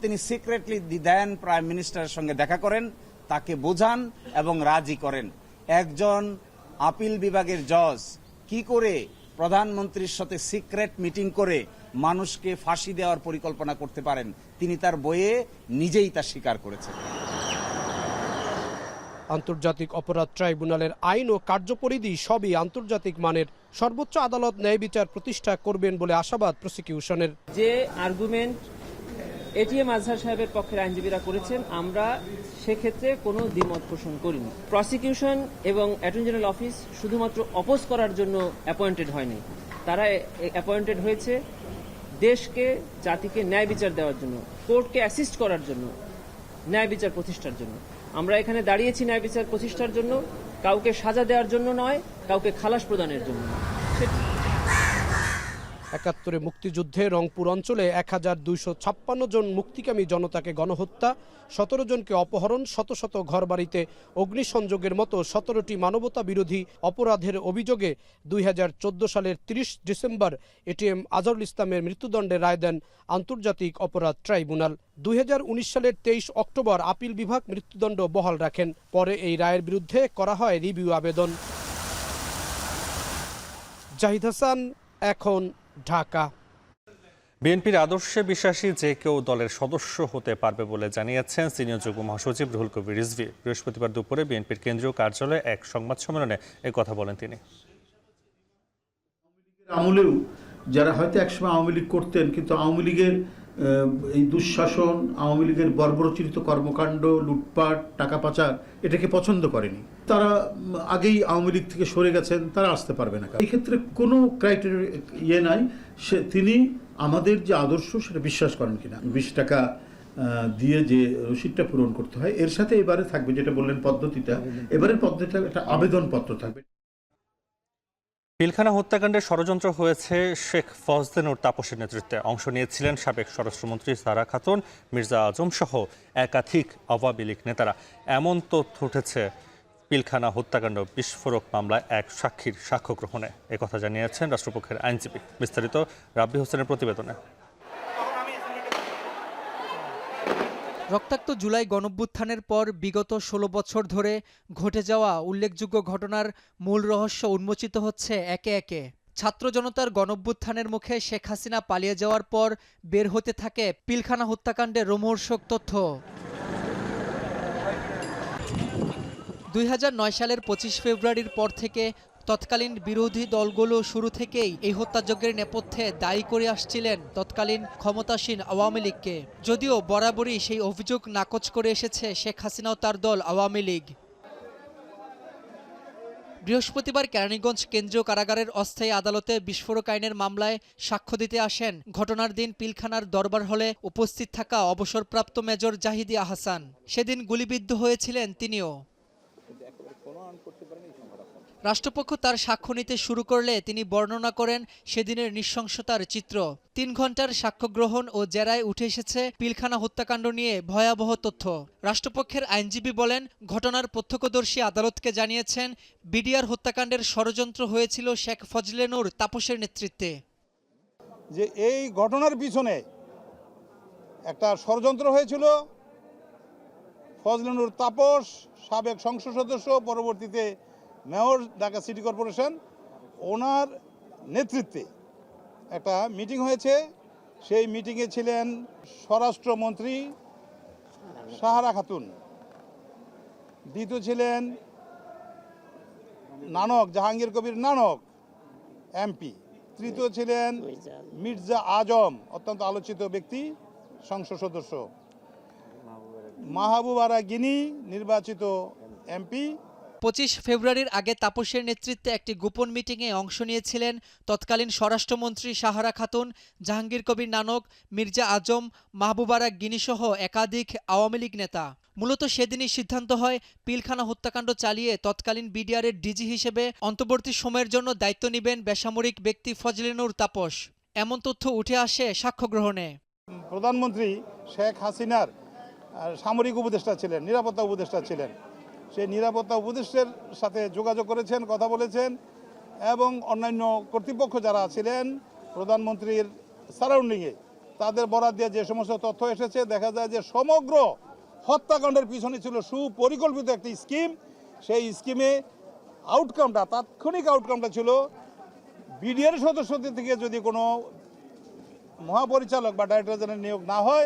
তিনি সিক্রেটলি দেন প্রাইম মিনিস্টারের সঙ্গে দেখা করেন, তাকে বোঝান এবং রাজি করেন। একজন আপিল বিভাগের জজ কি করে প্রধানমন্ত্রীর সাথে সিক্রেট মিটিং করে মানুষকে ফাঁসি দেওয়ার পরিকল্পনা করতে পারেন, তিনি তার বইয়ে নিজেই তা স্বীকার করেছেন। আন্তর্জাতিক অপরাধ ট্রাইব্যুনালের আইন ও কার্যপরিধি সবই আন্তর্জাতিক মানের। সর্বোচ্চ আদালত ন্যায় বিচার প্রতিষ্ঠা করবেন বলে আশাবাদ প্রসিকিউশনের। যে আর্গুমেন্ট এটিএম আজহার সাহেবের পক্ষের আইনজীবীরা করেছেন, আমরা সেক্ষেত্রে কোনো দ্বিমত পোষণ করিনি। প্রসিকিউশন এবং অ্যাটর্নি জেনারেল অফিস শুধুমাত্র অপোজ করার জন্য অ্যাপয়েন্টেড হয়নি, তারা অ্যাপয়েন্টেড হয়েছে দেশকে, জাতিকে ন্যায় বিচার দেওয়ার জন্য, কোর্টকে অ্যাসিস্ট করার জন্য, ন্যায় বিচার প্রতিষ্ঠার জন্য। আমরা এখানে দাঁড়িয়েছি ন্যায় বিচার প্রতিষ্ঠার জন্য, কাউকে সাজা দেওয়ার জন্য নয়, কাউকে খালাস প্রদানের জন্য। ৭১ মুক্তিযুদ্ধে রংপুর অঞ্চলে 1256 জন মুক্তিকামী জনতাকে গণহত্যা, 17 জনকে অপহরণ, শত শত ঘরবাড়িতে অগ্নিসংযোগের মতো 17টি মানবতা বিরোধী অপরাধের অভিযোগে 2014 সালের 30 ডিসেম্বর এটিএম আজহারুল ইসলামের মৃত্যুদণ্ডের রায় দেন আন্তর্জাতিক অপরাধ ট্রাইব্যুনাল। 2019 সালের 23 অক্টোবর আপিল বিভাগ মৃত্যুদণ্ড বহাল রাখেন। পরে এই রায়ের বিরুদ্ধে করা হয় রিভিউ আবেদন। জাহিদ হাসান, এখন, ঢাকা। বিএনপির আদর্শে বিশ্বাসী যে কেউ দলের সদস্য হতে পারবে বলে জানিয়েছেন সিনিয়র যুগ্ম মহাসচিব রুহুল কবির রিজভী। বৃহস্পতিবার দুপুরে বিএনপির কেন্দ্রীয় কার্যালয়ে এক সংবাদ সম্মেলনে এই কথা বলেন তিনি। আমলেও যারা হয়তো একসময় আওয়ামী লীগ করতেন, কিন্তু আওয়ামী লীগের এই দুঃশাসন, আওয়ামী লীগের বর্বরচিত কর্মকাণ্ড, লুটপাট, টাকা পাচার এটাকে পছন্দ করেনি, তারা আগেই আওয়ামী লীগ থেকে সরে গেছেন, তারা আসতে পারবে না। এই ক্ষেত্রে কোনো ক্রাইটেরিয়া নাই, তিনি আমাদের যে আদর্শ সেটা বিশ্বাস করেন কিনা। 20 টাকা দিয়ে যে রসিদটা পূরণ করতে হয়, এর সাথে এবারে থাকবে যেটা বললেন পদ্ধতিটা, এবারের পদ্ধতিটা একটা আবেদনপত্র থাকবে। পিলখানা হত্যাকাণ্ডের ষড়যন্ত্র হয়েছে শেখ ফজলে-নূর তাপসের নেতৃত্বে। অংশ নিয়েছিলেন সাবেক স্বরাষ্ট্রমন্ত্রী সারা খাতুন, মির্জা আজম সহ একাধিক আওয়ামী লীগ নেতারা। এমন তথ্য উঠেছে পিলখানা হত্যাকাণ্ড বিস্ফোরক মামলায় এক সাক্ষীর সাক্ষ্য গ্রহণে। একথা জানিয়েছেন রাষ্ট্রপক্ষের আইনজীবী। বিস্তারিত রাব্বি হোসেনের প্রতিবেদনে। রক্তাক্ত জুলাই গণঅভ্যুত্থানের পর বিগত 16 বছর ধরে ঘটে যাওয়া উল্লেখযোগ্য ঘটনার মূল রহস্য উন্মোচিত হচ্ছে একে একে। ছাত্র জনতার গণঅভ্যুত্থানের মুখে শেখ হাসিনা পালিয়ে যাওয়ার পর বের হতে থাকে পিলখানা হত্যাকাণ্ডের রোমহর্ষক তথ্য। 2009 সালের 25 ফেব্রুয়ারির পর থেকে তৎকালীন বিরোধী দলগুলো শুরু থেকেই এই হত্যাযজ্ঞের নেপথ্যে দায়ী করে আসছিলেন তৎকালীন ক্ষমতাসীন আওয়ামী লীগকে। যদিও বরাবরই সেই অভিযোগ নাকচ করে এসেছে শেখ হাসিনা ও তার দল আওয়ামী লীগ। বৃহস্পতিবার কেরানীগঞ্জ কেন্দ্রীয় কারাগারের অস্থায়ী আদালতে বিস্ফোরক আইনের মামলায় সাক্ষ্য দিতে আসেন ঘটনার দিন পিলখানার দরবার হলে উপস্থিত থাকা অবসরপ্রাপ্ত মেজর জাহিদি আহসান। সেদিন গুলিবিদ্ধ হয়েছিলেন তিনিও। রাষ্ট্রপক্ষ তার সাক্ষ্য নিতে শুরু করলে তিনি বর্ণনা করেন সেদিনের নৃশংসতার চিত্র। 3 ঘন্টার সাক্ষ্য গ্রহণ ও জেরায় উঠে এসেছে পিলখানা হত্যাকাণ্ড নিয়ে ভয়াবহ তথ্য। রাষ্ট্রপক্ষের আইনজীবী বলেন, ঘটনার প্রত্যক্ষদর্শী আদালতকে জানিয়েছেন বিডিআর হত্যাকাণ্ডের ষড়যন্ত্র হয়েছিল শেখ ফজলে-নূর তাপসের নেতৃত্বে। যে এই ঘটনার পিছনে একটা ষড়যন্ত্র হয়েছিল। ফজলে-নূর তাপস সাবেক সংসদ সদস্য, পরবর্তীতে মেয়র ঢাকা সিটি কর্পোরেশন, ওনার নেতৃত্বে একটা মিটিং হয়েছে। সেই মিটিংয়ে ছিলেন স্বরাষ্ট্রমন্ত্রী সাহারা খাতুন, দ্বিতীয় ছিলেন নানক জাহাঙ্গীর কবির নানক এমপি, তৃতীয় ছিলেন মির্জা আজম অত্যন্ত আলোচিত ব্যক্তি সংসদ সদস্য, মাহবুবারা গিনি নির্বাচিত এমপি। 25 ফেব্রুয়ারির আগে তাপসের নেতৃত্বে একটি গোপন মিটিংয়ে অংশ নিয়েছিলেন তৎকালীন স্বরাষ্ট্রমন্ত্রী সাহারা খাতুন, জাহাঙ্গীর কবির নানক, মির্জা আজম, মাহবুবারা গিনিসহ একাধিক আওয়ামী লীগ নেতা। মূলত সেদিনই সিদ্ধান্ত হয় পিলখানা হত্যাকাণ্ড চালিয়ে তৎকালীন বিডিআরের ডিজি হিসেবে অন্তর্বর্তী সময়ের জন্য দায়িত্ব নেবেন বেসামরিক ব্যক্তি ফজলে নূর তাপস। এমন তথ্য উঠে আসে সাক্ষ্য গ্রহণে। প্রধানমন্ত্রী শেখ হাসিনার সামরিক উপদেষ্টা ছিলেন, নিরাপত্তা উপদেষ্টা ছিলেন। সেই নিরাপত্তা উপদেষ্টার সাথে যোগাযোগ করেছেন, কথা বলেছেন, এবং অন্যান্য কর্তৃপক্ষ যারা ছিলেন প্রধানমন্ত্রীর সারাউন্ডিংয়ে তাদের বরাত দিয়ে যে সমস্ত তথ্য এসেছে, দেখা যায় যে সমগ্র হত্যাকাণ্ডের পিছনে ছিল সুপরিকল্পিত একটি স্কিম। সেই স্কিমে আউটকামটা, তাৎক্ষণিক আউটকামটা ছিল বিডিআর সদস্যদের থেকে যদি কোনো মহাপরিচালক বা ডাইরেক্টর জেনারেল নিয়োগ না হয়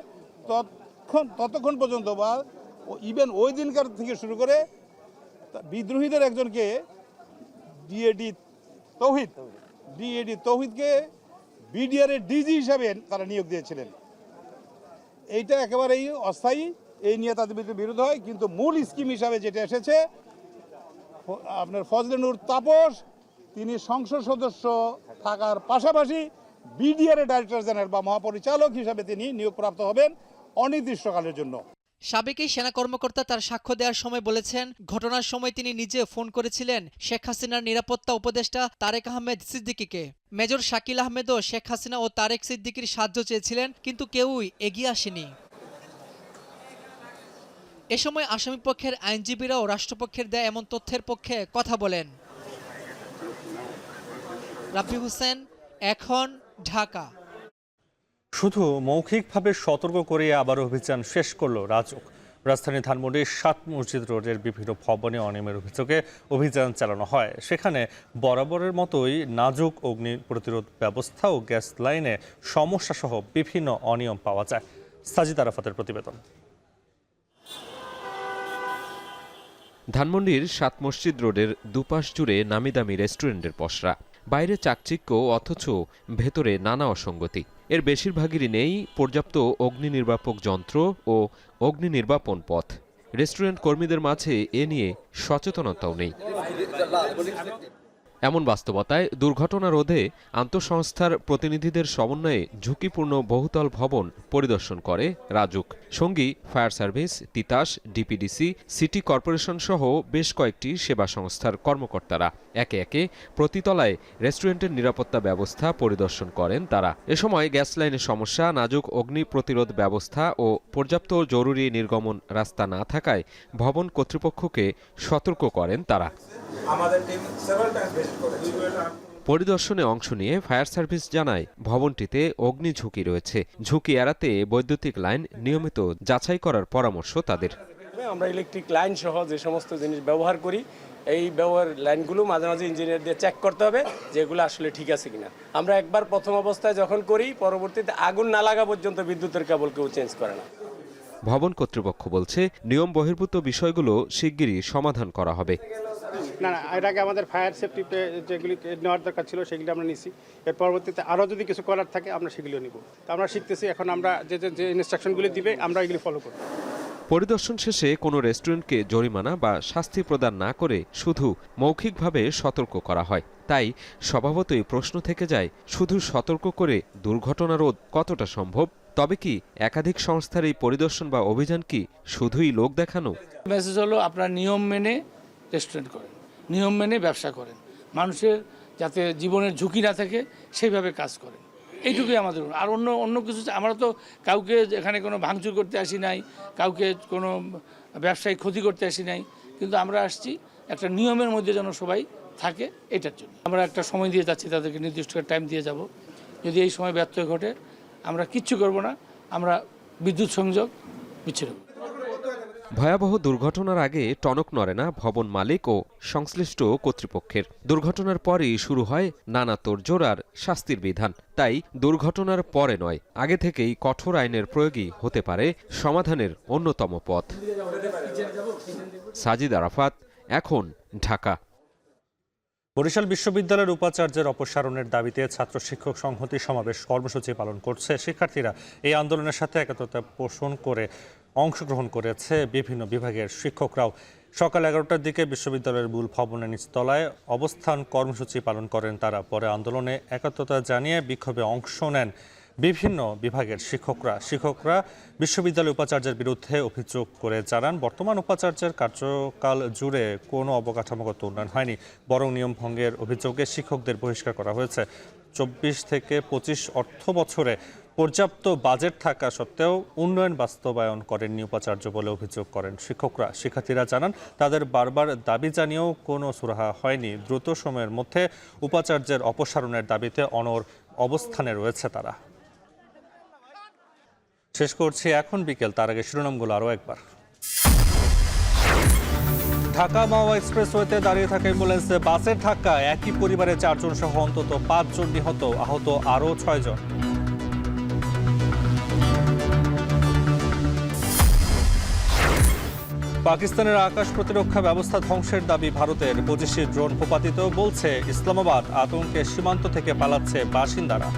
ততক্ষণ পর্যন্ত, বা ইভেন ওই দিনকার থেকে শুরু করে বিদ্রোহীদের একজনকে ডিএডি তৌহিদকে বিডিআরের ডিজি হিসাবে তারা নিয়োগ দিয়েছিলেন। এইটা একেবারেই অস্থায়ী, এই নিয়ে তাদের বিরোধ হয়। কিন্তু মূল স্কিম হিসাবে যেটা এসেছে, আপনার ফজলে নূর তাপস তিনি সংসদ সদস্য থাকার পাশাপাশি বিডিআরের ডাইরেক্টর জেনারেল বা মহাপরিচালক হিসাবে তিনি নিয়োগপ্রাপ্ত হবেন অনির্দিষ্টকালের জন্য। সাবেক এই সেনা কর্মকর্তা তার সাক্ষ্য দেওয়ার সময় বলেছেন, ঘটনার সময় তিনি নিজে ফোন করেছিলেন শেখ হাসিনার নিরাপত্তা উপদেষ্টা তারেক আহমেদ সিদ্দিকীকে। মেজর শাকিল আহমেদও শেখ হাসিনা ও তারেক সিদ্দিকীর সাহায্য চেয়েছিলেন, কিন্তু কেউই এগিয়ে আসেনি। এ সময় আসামিপক্ষের আইনজীবীরাও রাষ্ট্রপক্ষের দেয়া এমন তথ্যের পক্ষে কথা বলেন। রাফি হোসেন, এখন, ঢাকা। শুধু মৌখিকভাবে সতর্ক করে আবার অভিযান শেষ করল রাজউক। রাজধানী ধানমন্ডির 7 মসজিদ রোডের বিভিন্ন ভবনে অনিয়মের অভিযোগে অভিযান চালানো হয়। সেখানে বরাবরের মতোই নাজুক অগ্নি প্রতিরোধ ব্যবস্থা ও গ্যাস লাইনে সমস্যা সহ বিভিন্ন অনিয়ম পাওয়া যায়। সাজিদ আরাফাতের প্রতিবেদন। ধানমন্ডির 7 মসজিদ রোডের দুপাশ জুড়ে নামিদামি রেস্টুরেন্টের পসরা, বাইরে চাকচিক্য অথচ ভেতরে নানা অসঙ্গতি। এর বেশিরভাগেরই নেই পর্যাপ্ত অগ্নি নির্বাপক যন্ত্র ও অগ্নি নির্বাপন পথ। রেস্টুরেন্ট কর্মীদের মাঝে এ নিয়ে সচেতনতাও নেই। এমন বাস্তবতায় দুর্ঘটনা রোধে আন্তঃসংস্থার প্রতিনিধিদের সমন্বয়ে ঝুঁকিপূর্ণ বহুতল ভবন পরিদর্শন করে রাজউক। সঙ্গী fire service, Titas, DPDC, city corporation সহ বেশ কয়েকটি সেবা সংস্থার কর্মকর্তারা একে একে প্রতিতলায় রেস্টুরেন্টের নিরাপত্তা ব্যবস্থা পরিদর্শন করেন তারা। এ সময় গ্যাস লাইনের সমস্যা, নাজুক অগ্নি প্রতিরোধ ব্যবস্থা ও পর্যাপ্ত জরুরি নির্গমন রাস্তা না থাকায় ভবন কর্তৃপক্ষকে সতর্ক করেন তারা। পরিদর্শনে অংশ নিয়ে ফায়ার সার্ভিস জানায়, ভবনটিতে অগ্নি ঝুঁকি রয়েছে। ঝুঁকি এড়াতে বৈদ্যুতিক লাইন নিয়মিত যাচাই করার পরামর্শ তাদের। আমরা ইলেকট্রিক লাইন সহ যে সমস্ত জিনিস ব্যবহার করি, এই ব্যবহার লাইনগুলো মাঝে মাঝে ইঞ্জিনিয়ার দিয়ে চেক করতে হবে যে এগুলো আসলে ঠিক আছে কিনা। আমরা একবার প্রথম অবস্থায় যখন করি, পরবর্তীতে আগুন না লাগা পর্যন্ত বিদ্যুতের কেবল কেউ চেঞ্জ করে না। ভবন কর্তৃপক্ষ বলছে, নিয়ম বহির্ভূত বিষয়গুলো শিগগিরই সমাধান করা হবে। না, এর আগে আমাদের ফায়ার সেফটিতে যেগুলি নেওয়ার দরকার ছিল সেগুলি আমরা নিছি। এর পরবর্তীতে আরও যদি কিছু করার থাকে আমরা সেগুলিও নিব। তো আমরা শিখতেছি, এখন আমরা যে ইনস্ট্রাকশনগুলি দিবে আমরা এগুলি ফলো করব। পরিদর্শন শেষে কোনো রেস্টুরেন্টকে জরিমানা বা শাস্তি প্রদান না করে শুধু মৌখিকভাবে সতর্ক করা হয়। তাই স্বভাবতই প্রশ্ন থেকে যায়, শুধু সতর্ক করে দুর্ঘটনা রোধ কতটা সম্ভব? তবে কি একাধিক সংস্থার এই পরিদর্শন বা অভিযান কি শুধুই লোক দেখানো? মেসেজ হলো, আপনারা নিয়ম মেনে রেস্টুরেন্ট করেন, নিয়ম মেনে ব্যবসা করেন, মানুষের যাতে জীবনের ঝুঁকি না থাকে সেইভাবে কাজ করেন। এইটুকুই আমাদের। আর অন্য কিছু আমরা তো কাউকে এখানে কোনো ভাঙচুর করতে আসি নাই, কাউকে কোনো ব্যবসায়িক ক্ষতি করতে আসি নাই, কিন্তু আমরা আসছি একটা নিয়মের মধ্যে যেন সবাই থাকে, এটার জন্য আমরা একটা সময় দিয়ে যাচ্ছি, তাদেরকে নির্দিষ্ট টাইম দিয়ে যাব। যদি এই সময় ব্যত্যয় ঘটে আমরা কিচ্ছু করব না, আমরা বিদ্যুৎ সংযোগ বিচ্ছিন্ন করব। ভয়াবহ দুর্ঘটনার আগে টনক নড়ে না ভবন মালিক ও সংশ্লিষ্ট কর্তৃপক্ষের। দুর্ঘটনার পরই শুরু হয় নানা তোড়জোড় আর শাস্তির বিধান। তাই দুর্ঘটনার পরে নয়, আগে থেকেই কঠোর আইনের প্রয়োগই হতে পারে সমাধানের অন্যতম পথ। সাজিদ আরাফাত, এখন, ঢাকা। বরিশাল বিশ্ববিদ্যালয়ের উপাচার্যের অপসারণের দাবিতে ছাত্র শিক্ষক সংহতি সমাবেশ কর্মসূচি পালন করছে শিক্ষার্থীরা। এই আন্দোলনের সাথে একত্রতা পোষণ করে অংশগ্রহণ করেছে বিভিন্ন বিভাগের শিক্ষকরাও। সকাল 11টার দিকে বিশ্ববিদ্যালয়ের মূল ভবনের নিচতলায় অবস্থান কর্মসূচি পালন করেন তারা। পরে আন্দোলনে একাত্মতা জানিয়ে বিক্ষোভে অংশ নেন বিভিন্ন বিভাগের শিক্ষকরা বিশ্ববিদ্যালয় উপাচার্যের বিরুদ্ধে অভিযোগ করে জানান, বর্তমান উপাচার্যের কার্যকাল জুড়ে কোনো অবকাঠামোগত উন্নয়ন হয়নি, বরং নিয়ম ভঙ্গের অভিযোগে শিক্ষকদের বহিষ্কার করা হয়েছে। 24 থেকে 25 অর্থ বছরে পর্যাপ্ত বাজেট থাকা সত্ত্বেও উন্নয়ন বাস্তবায়ন করেননি উপাচার্য বলে অভিযোগ করেন শিক্ষকরা। শিক্ষার্থীরা জানান, তাদের বারবার দাবি জানিয়েও কোনো সুরাহা হয়নি। দ্রুত সময়ের মধ্যে উপাচার্যের অপসারণের দাবিতে অনড় অবস্থানে রয়েছে তারা। শেষ করছি এখন বিকেল, তার আগে শিরোনামগুলো আরও একবার। ঢাকা মাওয়া এক্সপ্রেসওয়েতে দাঁড়িয়ে থাকা অ্যাম্বুলেন্সে বাসের ধাক্কায় একই পরিবারের 4 জন সহ অন্তত 5 জন নিহত, আহত আরও 6 জন। পাকিস্তানের আকাশ প্রতিরক্ষা ব্যবস্থা ধ্বংসের দাবি ভারতের। 25টি ড্রোন ভূপাতিত, বলছে ইসলামাবাদ। আতঙ্কে সীমান্ত থেকে পালাচ্ছে বাসিন্দারা।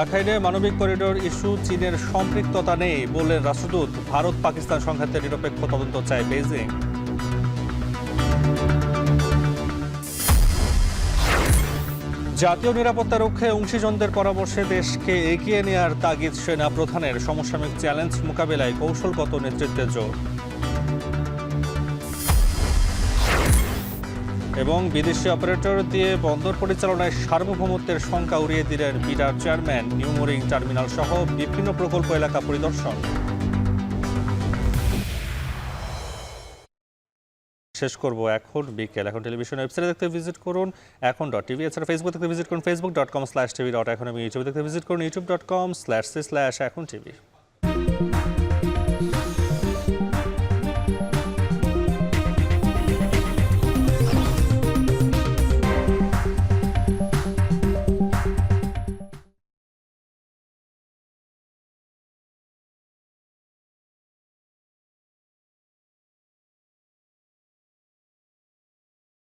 রাখাইনে মানবিক করিডোর ইস্যু চীনের সম্পৃক্ততা নেই বললেন রাষ্ট্রদূত। ভারত পাকিস্তান সংঘাতের নিরপেক্ষ তদন্ত চায় বেইজিং। জাতীয় নিরাপত্তা রক্ষায় অংশীজনদের পরামর্শে দেশকে এগিয়ে নেওয়ার তাগিদ সেনা প্রধানের। সমসাময়িক চ্যালেঞ্জ মোকাবেলায় কৌশলগত নেতৃত্বের জোর। এবং বিদেশি অপারেটর দিয়ে বন্দর পরিচালনায় সার্বভৌমত্বের শঙ্কা উড়িয়ে দিলেন বিডার চেয়ারম্যান। নিউ মোরিং টার্মিনাল সহ বিভিন্ন প্রকল্প এলাকা পরিদর্শন। শেষ করব এখন বিকেল। এখন টেলিভিশন ওয়েবসাইটে দেখতে ভিজিট করুন এখন.tv। এছাড়া ফেসবুক দেখতে ভিজিট করুন facebook.com/tv.এখন। এবং ইউটিউবে দেখতে ভিজিট করুন youtube.com/এখন TV।